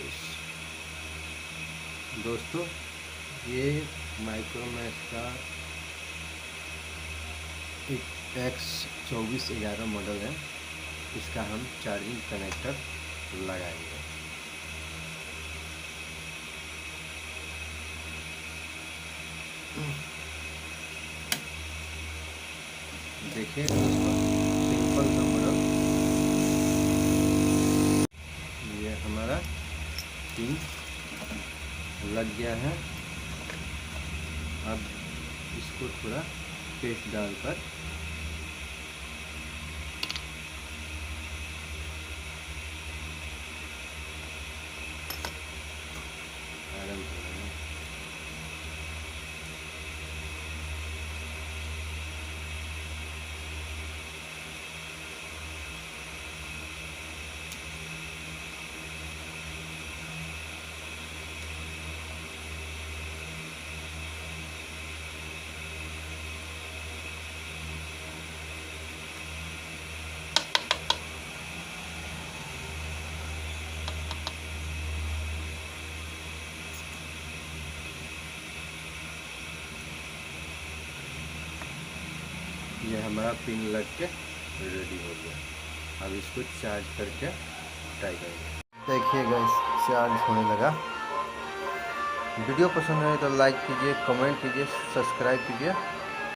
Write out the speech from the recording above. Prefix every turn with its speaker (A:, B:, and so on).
A: Guys. दोस्तों, ये Micromax का एक X2411 मॉडल है। इसका हम चार्जिंग कनेक्टर लगाएंगे। देखिए दोस्तों, सिंपल सा मॉडल। ये हमारा पिन लग गया है। अब इसको थोड़ा पेस्ट डालकर आयरन करेंगे। ये हमारा पिन लग के रेडी हो गया। अब इसको चार्ज करके ट्राई करेंगे। देखिए गाइस, चार्ज होने लगा। वीडियो पसंद आए तो लाइक कीजिए, कमेंट कीजिए, सब्सक्राइब कीजिए।